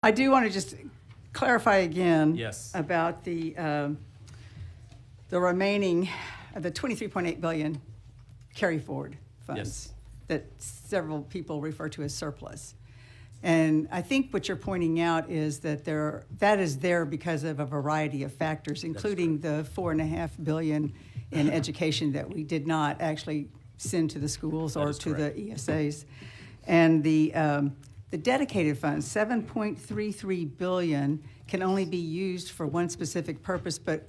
I do want to just clarify again. Yes. About the remaining, the 23.8 billion carry forward funds. Yes. That several people refer to as surplus. And I think what you're pointing out is that that is there because of a variety of factors, including the $4.5 billion in education that we did not actually send to the schools or to the ESAs. And the dedicated funds, $7.33 billion, can only be used for one specific purpose, but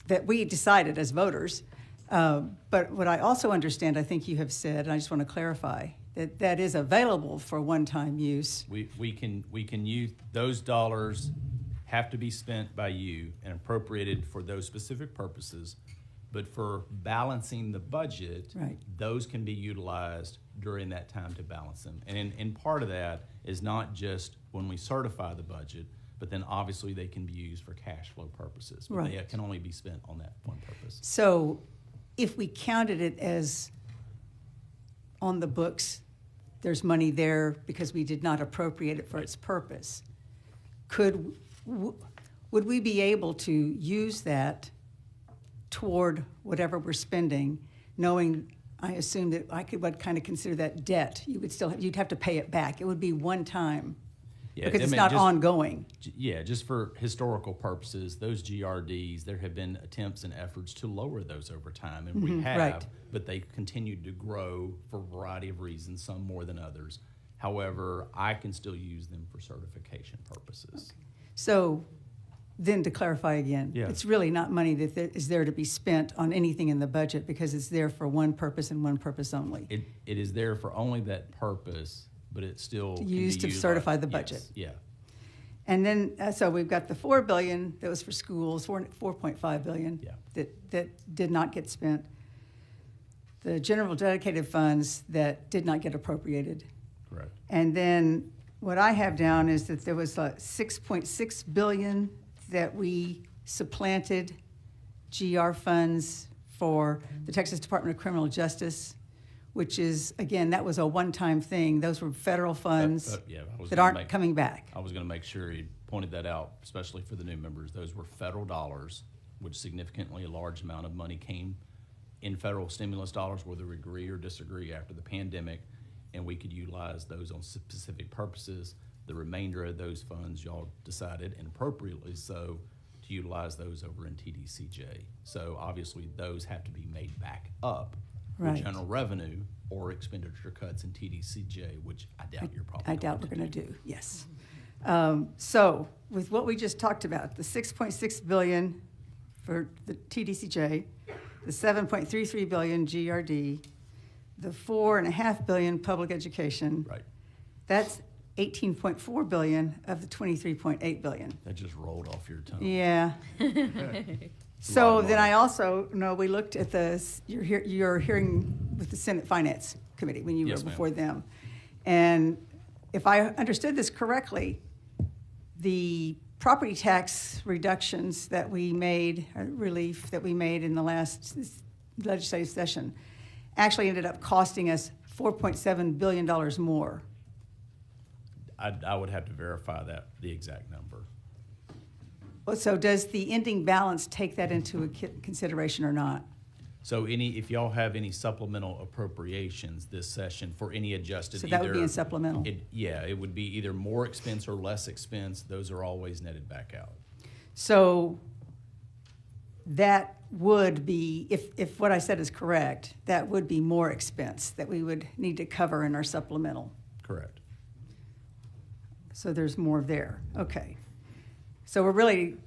that we decided as voters. But what I also understand, I think you have said, and I just want to clarify, that is available for one-time use. We can use those dollars, have to be spent by you and appropriated for those specific purposes, but for balancing the budget, Right. those can be utilized during that time to balance them. And in part of that is not just when we certify the budget, but then obviously they can be used for cash flow purposes. But Right. they can only be spent on that one purpose. So if we counted it as on the books, there's money there because we did not appropriate it for its purpose, would we be able to use that toward whatever we're spending, knowing, I assume that would kind of consider that debt. You'd have to pay it back. It would be one time because it's not ongoing. Yeah, just for historical purposes, those GRDs, there have been attempts and efforts to lower those over time, and we have, right. but they continued to grow for a variety of reasons, some more than others. However, I can still use them for certification purposes. Okay. So then to clarify again, Yeah. it's really not money that is there to be spent on anything in the budget because it's there for one purpose and one purpose only. It is there for only that purpose, but it still can be Used to utilized. certify the budget. Yes, yeah. And then, so we've got the $4 billion that was for schools, $4.5 billion Yeah. that did not get spent. The general dedicated funds that did not get appropriated. Correct. And then what I have down is that there was $6.6 billion that we supplanted GR funds for the Texas Department of Criminal Justice, which is, again, that was a one-time thing. Those were federal funds that aren't coming back. I was going to make sure you pointed that out, especially for the new members. Those were federal dollars, which significantly a large amount of money came in federal stimulus dollars, whether we agree or disagree after the pandemic, and we could utilize those on specific purposes. The remainder of those funds, y'all decided, and appropriately so, to utilize those over in TDCJ. So obviously those have to be made back up Right. with general revenue or expenditure cuts in TDCJ, which I doubt you're probably I doubt we're going to do, yes. So with what we just talked about, the $6.6 billion for the TDCJ, the $7.33 billion GRD, the $4.5 billion public education. Right. That's $18.4 billion of the $23.8 billion. That just rolled off your tongue. Yeah. It's a lot So of then money. I also know we looked at your hearing with the Senate Finance Committee when you Yes, were ma'am. before them. And if I understood this correctly, the property tax reductions that we made, or relief that we made in the last legislative session, actually ended up costing us $4.7 billion more. I would have to verify the exact number. So does the ending balance take that into consideration or not? So if y'all have any supplemental appropriations this session for any adjusted. So that would be in supplemental? It would be either more expense or less expense. Those are always netted back out. So that would be, if what I said is correct, that would be more expense that we would need to cover in our supplemental. Correct. So there's more there. Okay. So we're really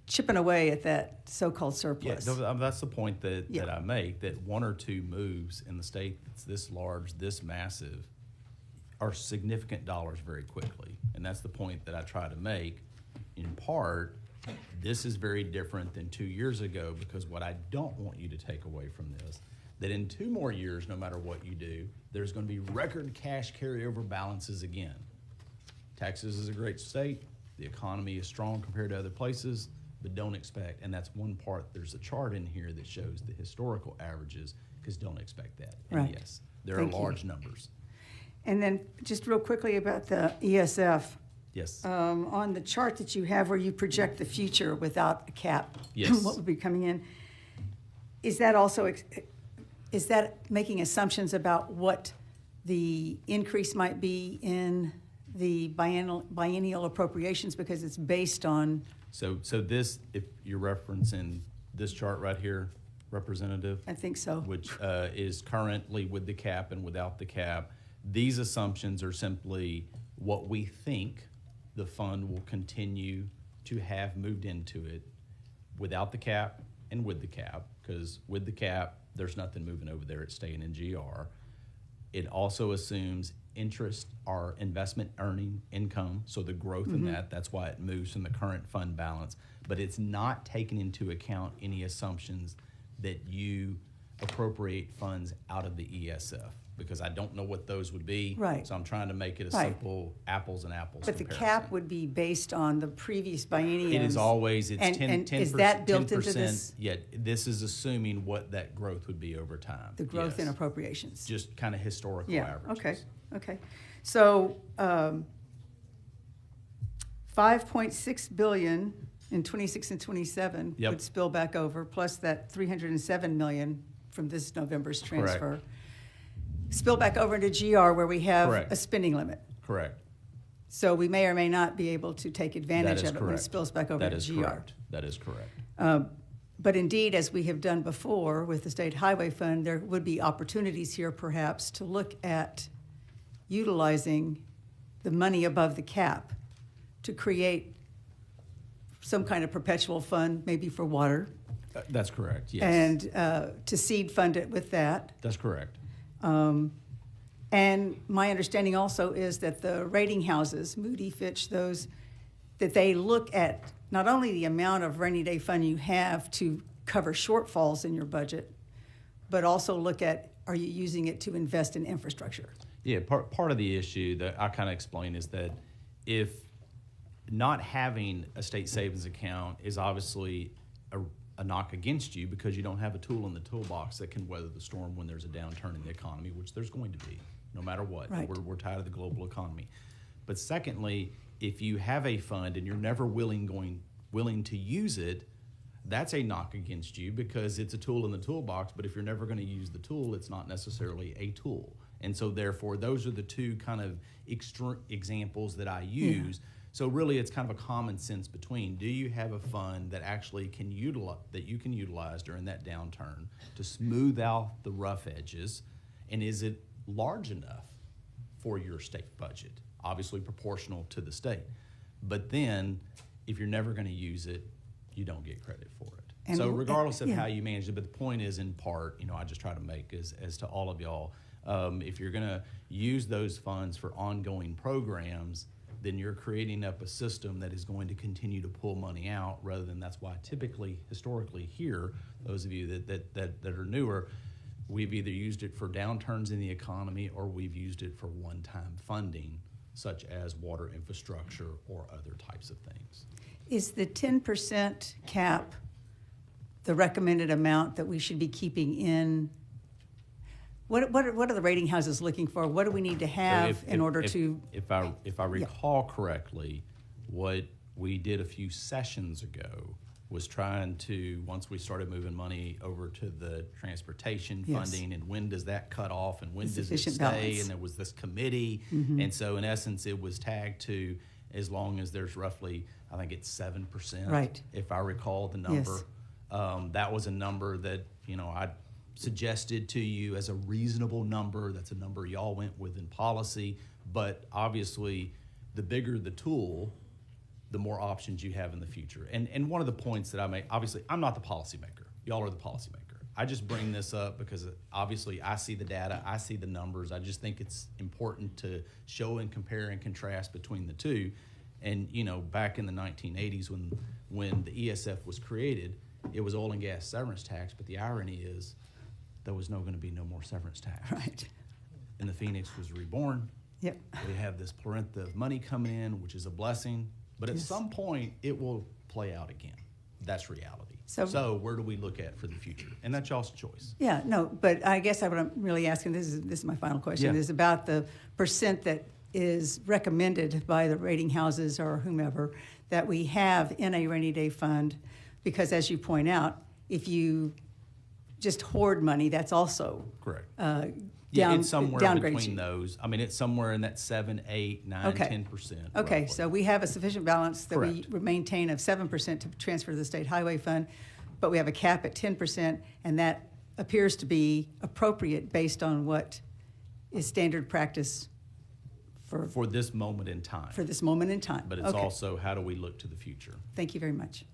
chipping away at that so-called surplus. Yeah, that's the point that Yeah. I make, that one or two moves in the state that's this large, this massive, are significant dollars very quickly. And that's the point that I try to make. In part, this is very different than 2 years ago, because what I don't want you to take away from this, that in 2 more years, no matter what you do, there's going to be record cash carryover balances again. Texas is a great state. The economy is strong compared to other places, but don't expect, and that's one part, there's a chart in here that shows the historical averages, because don't expect that. And Right. yes, there Thank are you. large numbers. And then just real quickly about the ESF, Yes. On the chart that you have where you project the future without a cap, Yes. what would be coming in, is that also, is that making assumptions about what the increase might be in the biennial appropriations because it's based on, So this, if you're referencing this chart right here, Representative, I think so. which is currently with the cap and without the cap, these assumptions are simply what we think the fund will continue to have moved into it without the cap and with the cap, because with the cap, there's nothing moving over there, it's staying in GR. It also assumes interest or investment earning income, so the growth in that's why it moves from the current fund balance, but it's not taking into account any assumptions that you appropriate funds out of the ESF, because I don't know what those would be. Right. So I'm trying to make it a Right. simple apples and apples But the comparison. cap would be based on the previous bienniums. It is always, it's And- 10%. and is that built into 10%, this? Yeah, this is assuming what that growth would be over time. The growth in Yes. appropriations. Just kind of historical Yeah, averages. okay. So, 5.6 billion in 26 and 27 Yep. would spill back over, plus that 307 million from this November's transfer. Spill back over into GR where we have Correct. a spending limit. Correct. So we may or may not be able to take That advantage is of it when it correct. spills back over That to is GR. correct. That is correct. But indeed, as we have done before with the State Highway Fund, there would be opportunities here perhaps to look at utilizing the money above the cap to create some kind of perpetual fund, maybe for water, That's correct, yes. and to seed fund it with that. That's correct. And my understanding also is that the rating houses, Moody, Fitch, those, that they look at not only the amount of rainy day fund you have to cover shortfalls in your budget, but also look at, are you using it to invest in infrastructure? Yeah, part of the issue that I kind of explain is that if not having a state savings account is obviously a knock against you because you don't have a tool in the toolbox that can weather the storm when there's a downturn in the economy, which there's going to be, no matter what. Right. We're tied to the global economy. But secondly, if you have a fund and you're never willing to use it, that's a knock against you because it's a tool in the toolbox, but if you're never going to use the tool, it's not necessarily a tool. And so therefore, those are the two kind of examples that I use. So really, it's kind of a common sense between, do you have a fund that actually can utilize during that downturn to smooth out the rough edges, and is it large enough for your state budget? Obviously proportional to the state. But then, if you're never going to use it, you don't get credit for it. And so regardless of yeah. how you manage it, but the point is, in part, I just try to make as to all of y'all, if you're going to use those funds for ongoing programs, then you're creating up a system that is going to continue to pull money out, rather than, that's why typically, historically here, those of you that are newer, we've either used it for downturns in the economy or we've used it for one-time funding, such as water infrastructure or other types of things. Is the 10% cap the recommended amount that we should be keeping in? What are the rating houses looking for? What do we need to have in order to? If I recall correctly, what we did a few sessions ago was trying to, once we started moving money over to the transportation Yes. funding, and when does that cut off and when does it Sufficient stay? balance. And there was this committee, and so in essence, it was tagged to as long as there's roughly, I think it's 7%, Right. if I recall the number. Yes. That was a number that I suggested to you as a reasonable number. That's a number y'all went with in policy, but obviously the bigger the tool, the more options you have in the future. And one of the points that I make, obviously I'm not the policymaker, y'all are the policymaker. I just bring this up because obviously I see the data, I see the numbers. I just think it's important to show and compare and contrast between the two. And back in the 1980s when the ESF was created, it was oil and gas severance tax, but the irony is there was going to be no more severance tax. Right. And the Phoenix was reborn. Yep. We have this plethora of money coming in, which is a blessing, but at Yes. some point it will play out again. That's reality. So where do we look at for the future? And that's y'all's choice. Yeah, no, but I guess what I'm really asking, this is my final question, Yeah. is about the percent that is recommended by the rating houses or whomever that we have in a rainy day fund, because as you point out, if you just hoard money, that's also Correct. down, It's somewhere downgrade between you. those. I mean, it's somewhere in that 7, 8, 9, Okay. 10%. Okay, roughly. so we have a sufficient balance that we Correct. maintain of 7% to transfer to the state highway fund, but we have a cap at 10%, and that appears to be appropriate based on what is standard practice For this moment in time. for this moment in time. But it's Okay. also, how do we look to the future? Thank you very much.